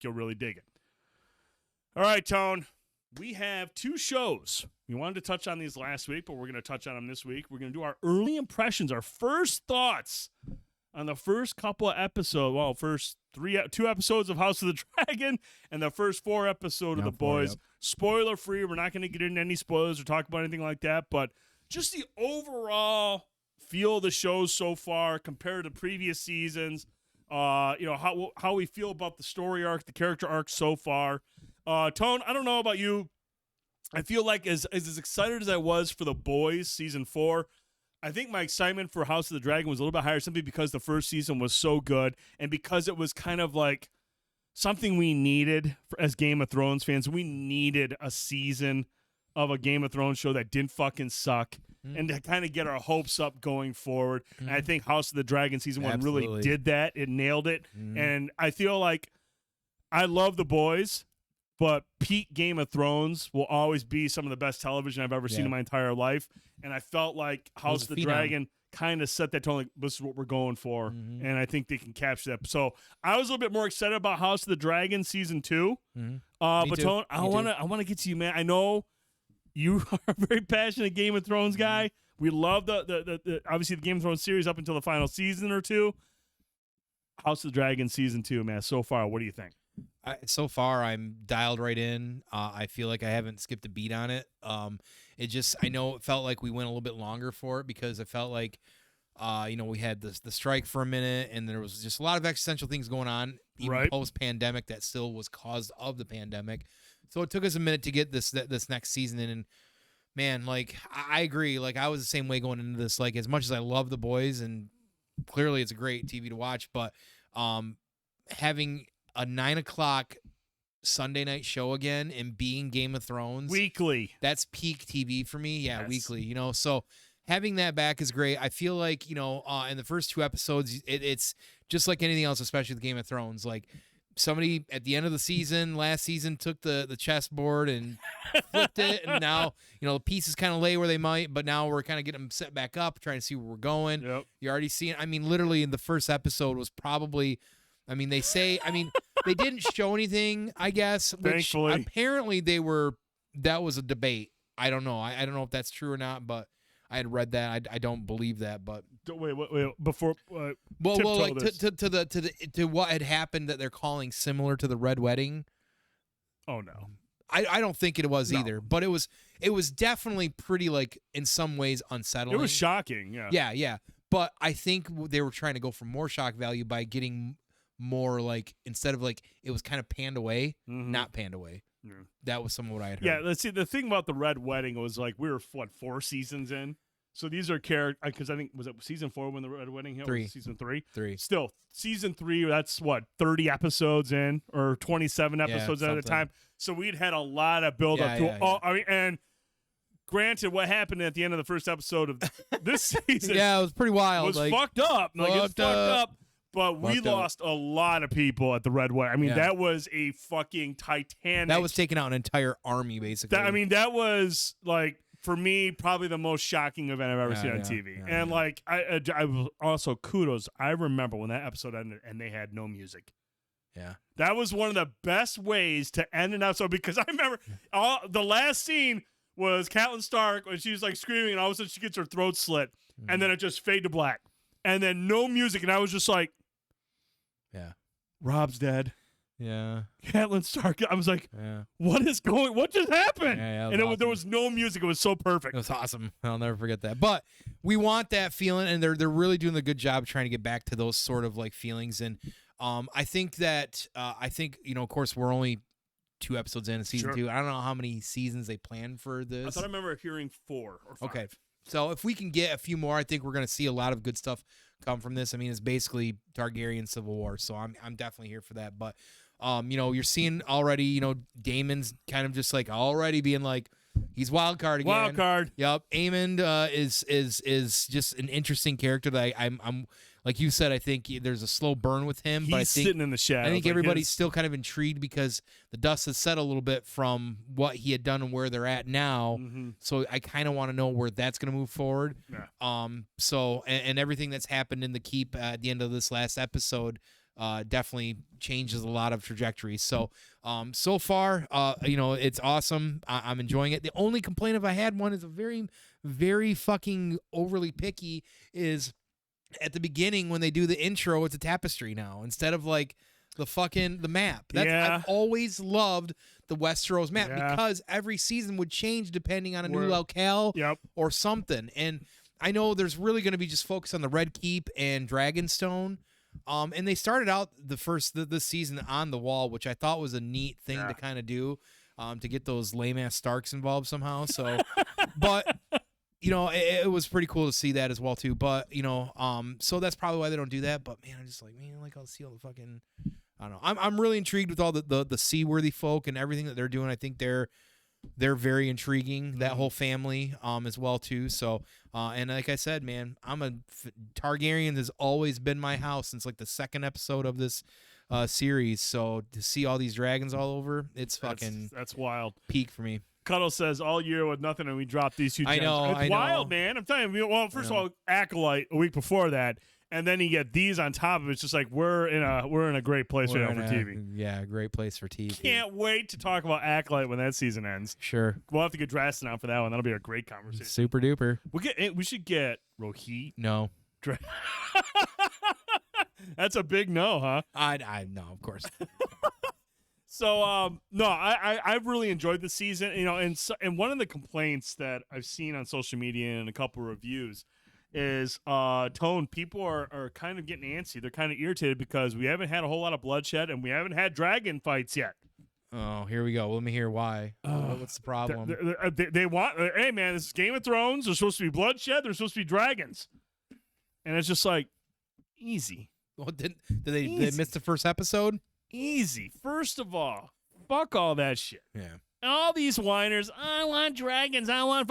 you'll really dig it. All right, Tone. We have 2 shows. We wanted to touch on these last week, but we're going to touch on them this week. We're going to do our early impressions, our first thoughts on the first couple of episodes. Well, first 2 episodes of House of the Dragon and the first 4 episodes of The Boys. Yep. Spoiler free. We're not going to get into any spoilers or talk about anything like that, but just the overall feel of the shows so far compared to previous seasons. How we feel about the story arc, the character arc so far. Tone, I don't know about you. I feel like as excited as I was for The Boys season 4, I think my excitement for House of the Dragon was a little bit higher simply because the first season was so good and because it was kind of like something we needed as Game of Thrones fans. We needed a season of a Game of Thrones show that didn't fucking suck and to kind of get our hopes up going forward. And I think House of the Dragon season 1 really did that. It nailed it. And I feel like I love The Boys, but peak Game of Thrones will always be some of the best television I've ever seen in my entire life. And I felt like House of the Dragon kind of set that tone, like, this is what we're going for. And I think they can capture that. So I was a little bit more excited about House of the Dragon season 2. But Tone, I want to get to you, man. I know you are a very passionate Game of Thrones guy. We love the obviously the Game of Thrones series up until the final season or 2. House of the Dragon season 2, man. So far, what do you think? So far, I'm dialed right in. I feel like I haven't skipped a beat on it. I know it felt like we went a little bit longer for it because it felt like, we had the strike for a minute, and there was just a lot of existential things going on, even post-pandemic that still was caused of the pandemic. So it took us a minute to get this next season in. And man, like I agree. Like I was the same way going into this. Like as much as I love The Boys, and clearly it's a great TV to watch, but having a 9:00 Sunday night show again and being Game of Thrones weekly, that's peak TV for me. Yeah, yes. Weekly. So having that back is great. I feel like in the first 2 episodes, it's just like anything else, especially with Game of Thrones. Like somebody at the end of the last season took the chessboard and flipped it, and now the pieces kind of lay where they might, but now we're kind of getting them set back up, trying to see where we're going. Yep. You're already seeing. I mean, literally in the first episode was probably. I mean, they say. I mean, they didn't show anything. I guess. Which Thankfully, apparently they were. That was a debate. I don't know. I don't know if that's true or not, but I had read that. I don't believe that, but wait. Before like to what had happened that they're calling similar to the Red Wedding. Oh no. I don't think it was either, but it was definitely pretty, like, in some ways unsettling. It was shocking, yeah. Yeah. But I think they were trying to go for more shock value by getting more, like, instead of, like, it was kind of panned away, not panned away. Yeah. That was some of what I had heard. Yeah, let's see. The thing about the Red Wedding was, like, we were, 4 seasons in? So these are characters, because I think, was it season 4 when the Red Wedding hit? 3. Season 3? 3. Still, season 3, that's 30 episodes in, or 27 episodes at a time. So we'd had a lot of build up to all. I mean, and granted, what happened at the end of the first episode of this season it was pretty wild. Was fucked up. Like, it's fucked up. But we lost a lot of people at the Red Wedding. I mean, that was a fucking Titanic. That was taking out an entire army, basically. That was, like, for me, probably the most shocking event I've ever seen on TV. And, like, I was also kudos. I remember when that episode ended and they had no music. Yeah. That was one of the best ways to end an episode, because I remember the last scene was Catelyn Stark when she was, like, screaming, and all of a sudden she gets her throat slit, and then it just fade to black. And then no music, and I was just like, yeah, Rob's dead. Yeah. Catelyn Stark. I was like, what just happened? Yeah, and there was no music. It was so perfect. It was awesome. I'll never forget that. But we want that feeling, and they're really doing a good job trying to get back to those sort of, like, feelings. And I think that of course, we're only 2 episodes in season 2. I don't know how many seasons they plan for this. I thought I remember hearing 4 or 5. Okay. So if we can get a few more, I think we're going to see a lot of good stuff come from this. I mean, it's basically Targaryen Civil War, so I'm definitely here for that. But you're seeing already, Daemon's kind of just, like, already being like, he's wild card again. Wild card. Yep. Aemond is just an interesting character that I'm like you said, I think there's a slow burn with him. But I think sitting in the shadows. I think everybody's still kind of intrigued because the dust has settled a little bit from what he had done and where they're at now. So I kind of want to know where that's going to move forward. Yeah. So and everything that's happened in the keep at the end of this last episode, definitely changes a lot of trajectories. So, so far, it's awesome. I'm enjoying it. The only complaint, if I had one, is a very, very fucking overly picky is at the beginning when they do the intro, it's a tapestry now instead of like the map. I've always loved the Westeros map because every season would change depending on a new locale or something. And I know there's really going to be just focus on the Red Keep and Dragonstone. And they started out this season on the Wall, which I thought was a neat thing to kind of do, to get those lame ass Starks involved somehow. So, but it was pretty cool to see that as well too. But so that's probably why they don't do that. But man, I'm just like, I'll see all the fucking, I don't know. I'm really intrigued with all the seaworthy folk and everything that they're doing. I think they're very intriguing. That whole family as well too. So and like I said, man, Targaryen has always been my house since like the second episode of this series. So to see all these dragons all over, it's fucking that's wild. Peak for me. Cuddle says all year with nothing, and we dropped these two gems. I know. It's wild, man. I'm telling you. Well, first of all, Acolyte a week before that, and then you get these on top of it. It's just like we're in a great place right now for TV. Yeah, great place for TV. Can't wait to talk about Acolyte when that season ends. Sure. We'll have to get dressed out for that one. That'll be a great conversation. Super duper. We should get Rohit. No. That's a big no, huh? I no, of course. So no, I've really enjoyed the season, and one of the complaints that I've seen on social media and a couple of reviews is Tone. People are kind of getting antsy. They're kind of irritated because we haven't had a whole lot of bloodshed and we haven't had dragon fights yet. Oh, here we go. Let me hear why. What's the problem? They want, hey man, this is Game of Thrones. There's supposed to be bloodshed. There's supposed to be dragons, and it's just like easy. Well, did they miss the first episode? Easy. First of all, fuck all that shit. Yeah. All these whiners, I want dragons. I want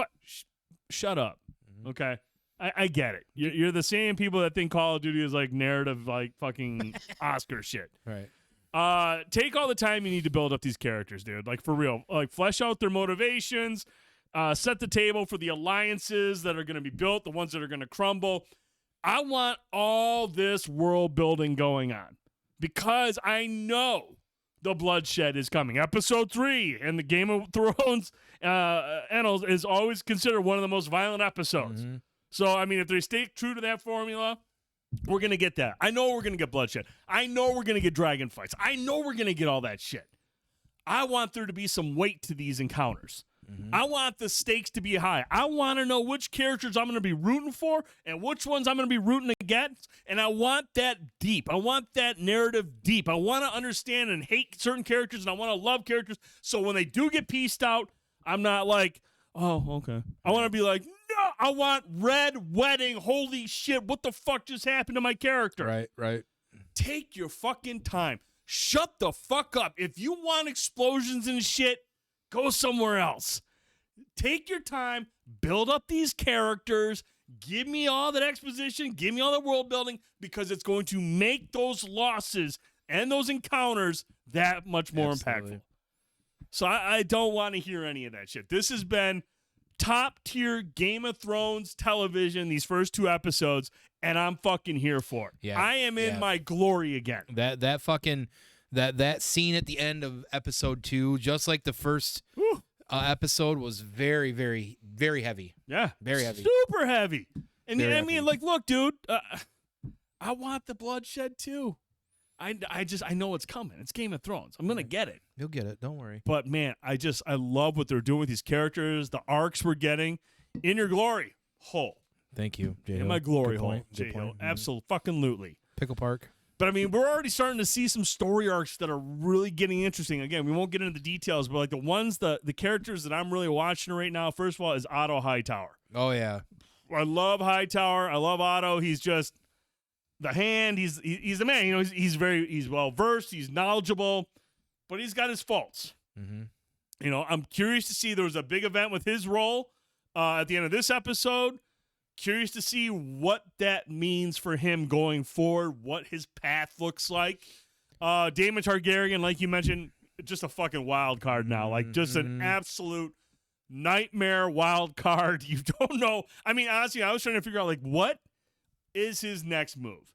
shut up. Mm-hmm. Okay. I get it. You're the same people that think Call of Duty is like narrative, like fucking Oscar shit. Right. Take all the time you need to build up these characters, dude. Like for real. Like flesh out their motivations. Set the table for the alliances that are going to be built, the ones that are going to crumble. I want all this world building going on because I know the bloodshed is coming. Episode 3 in the Game of Thrones annals is always considered one of the most violent episodes. Mm-hmm. So, I mean, if they stay true to that formula, we're going to get that. I know we're going to get bloodshed. I know we're going to get dragon fights. I know we're going to get all that shit. I want there to be some weight to these encounters. Mm-hmm. I want the stakes to be high. I want to know which characters I'm going to be rooting for and which ones I'm going to be rooting against. And I want that deep. I want that narrative deep. I want to understand and hate certain characters, and I want to love characters. So when they do get pieced out, I'm not like, oh, okay. I want to be like, no, I want red wedding. Holy shit, what the fuck just happened to my character? Right. Take your fucking time. Shut the fuck up. If you want explosions and shit, go somewhere else. Take your time, build up these characters, give me all that exposition, give me all that world building, because it's going to make those losses and those encounters that much more impactful. So I don't want to hear any of that shit. This has been top tier Game of Thrones television, these first 2 episodes, and I'm fucking here for it. Yeah, I am in my glory again. That fucking that scene at the end of episode 2, just like the first episode, was very, very, very heavy. Yeah, very heavy, super heavy. And very I heavy. mean, like, look, dude, I want the bloodshed too. I know it's coming. It's Game of Thrones. I'm gonna get it. You'll get it. Don't worry. But man, I love what they're doing with these characters. The arcs we're getting. In your glory, Hull. Thank you, J-Hill. In my glory, Hull. Good point. Absolutely. Pickle Park. But I mean, we're already starting to see some story arcs that are really getting interesting. Again, we won't get into the details, but like the characters that I'm really watching right now. First of all, is Otto Hightower. Oh yeah. I love Hightower. I love Otto. He's just the hand. He's the man. You know, he's well versed. He's knowledgeable, but he's got his faults. Mm-hmm. You know, I'm curious to see. There was a big event with his role at the end of this episode. Curious to see what that means for him going forward. What his path looks like. Daemon Targaryen, like you mentioned, just a fucking wild card now. Like just an absolute nightmare wild card. You don't know. I mean, honestly, I was trying to figure out like what is his next move.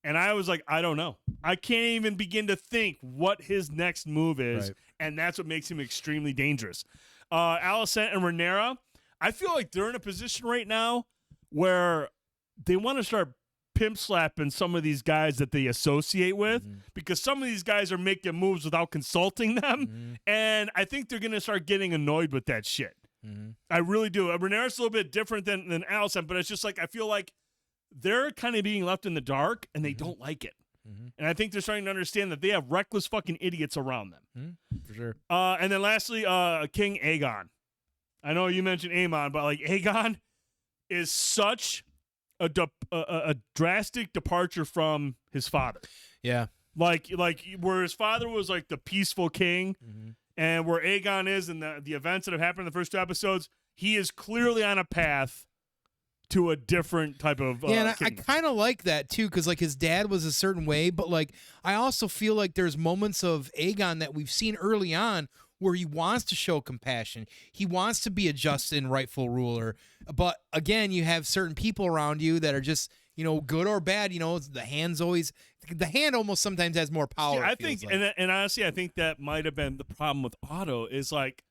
And I was like, I don't know. I can't even begin to think what his next move is, Right. and that's what makes him extremely dangerous. Alicent and Rhaenyra, I feel like they're in a position right now where they want to start pimp slapping some of these guys that they associate with because some of these guys are making moves without consulting them, and I think they're going to start getting annoyed with that shit. I really do. Rhaenyra's a little bit different than Alicent, but it's just like I feel like they're kind of being left in the dark, and they don't like it. And I think they're starting to understand that they have reckless fucking idiots around them. For sure. And then lastly, King Aegon. I know you mentioned Aemon, but like Aegon is such a drastic departure from his father. Yeah. Like where his father was like the peaceful king, and where Aegon is in the events that have happened in the first 2 episodes, he is clearly on a path to a different type of Yeah, and I kingdom. kind of like that too, because like his dad was a certain way, but like I also feel like there's moments of Aegon that we've seen early on where he wants to show compassion. He wants to be a just and rightful ruler. But again, you have certain people around you that are just, good or bad. The hand almost sometimes has more power. Yeah, I it feels think, like. and honestly, I think that might have been the problem with Otto. Is like,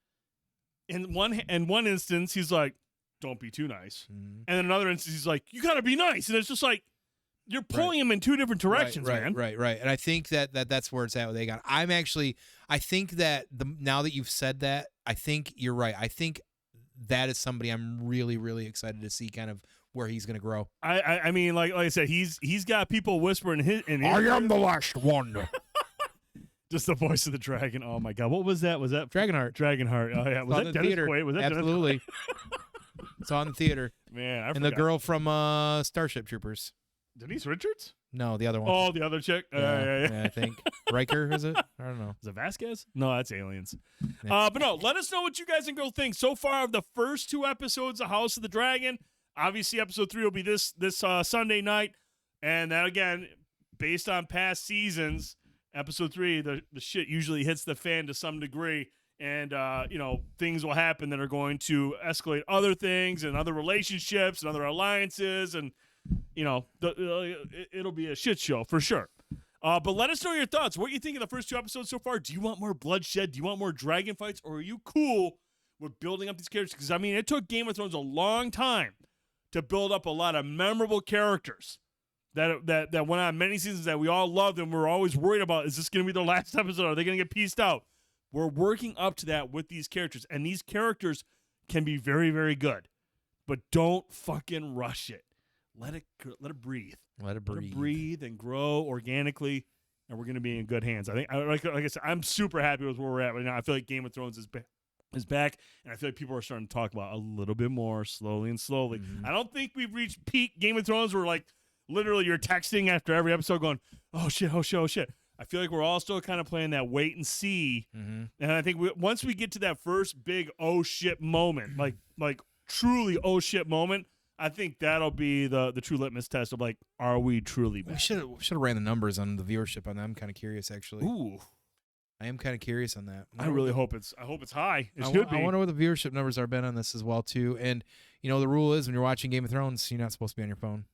in one instance, he's like, "Don't be too nice," and in another instance, he's like, "You gotta be nice," and it's just like you're pulling him in 2 different directions, man. Right. And I think that's where it's at with Aegon. I think that now that you've said that, I think you're right. I think that is somebody I'm really, really excited to see kind of where he's going to grow. I mean, like I said, he's got people whispering in his I am the last one. just the voice of the dragon. Oh my god, what was that? Was that Dragonheart. Dragonheart? Oh yeah, was Saw it that in the Dennis theater. Quaid? Was that Dennis Absolutely. It's on the theater. Man, I And forgot. the girl from Starship Troopers. Denise Richards? No, the other one. Oh, the other chick. Yeah. I think Riker is it? I don't know. Is it Vasquez? No, that's Aliens. But no, let us know what you guys and girls think so far of the first 2 episodes of House of the Dragon. Obviously, episode 3 will be this Sunday night, and that again, based on past seasons, episode 3, the shit usually hits the fan to some degree, and things will happen that are going to escalate other things and other relationships and other alliances, and it'll be a shit show for sure. But let us know your thoughts. What you think of the first 2 episodes so far? Do you want more bloodshed? Do you want more dragon fights? Or are you cool with building up these characters? Because, I mean, it took Game of Thrones a long time to build up a lot of memorable characters that went on many seasons that we all loved and we're always worried about, is this going to be their last episode? Are they going to get pieced out? We're working up to that with these characters. And these characters can be very, very good. But don't fucking rush it. Let it breathe. Let it breathe. Breathe and grow organically, and we're going to be in good hands. I think, like I said, I'm super happy with where we're at right now. I feel like Game of Thrones is back, and I feel like people are starting to talk about it a little bit more slowly and slowly. I don't think we've reached peak Game of Thrones where, like, literally you're texting after every episode going, oh, shit, oh, shit, oh, shit. I feel like we're all still kind of playing that wait and see, and I think once we get to that first big oh, shit moment, like truly oh, shit moment, I think that'll be the true litmus test of, like, are we truly back? We should have ran the numbers on the viewership on that. I'm kind of curious, actually. Ooh, I am kind of curious on that. I really hope it's high. It I should be. I wonder what the viewership numbers are been on this as well too. And the rule is when you're watching Game of Thrones, you're not supposed to be on your phone.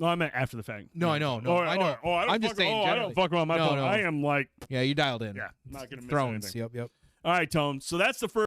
No, I meant after the fact. No, I know. No, I know. I'm just saying. I don't fuck around my phone. No. I am like, Yeah, you dialed in. yeah, I'm not gonna miss Thrones. anything. Yep. All right, Tone. So that's the first.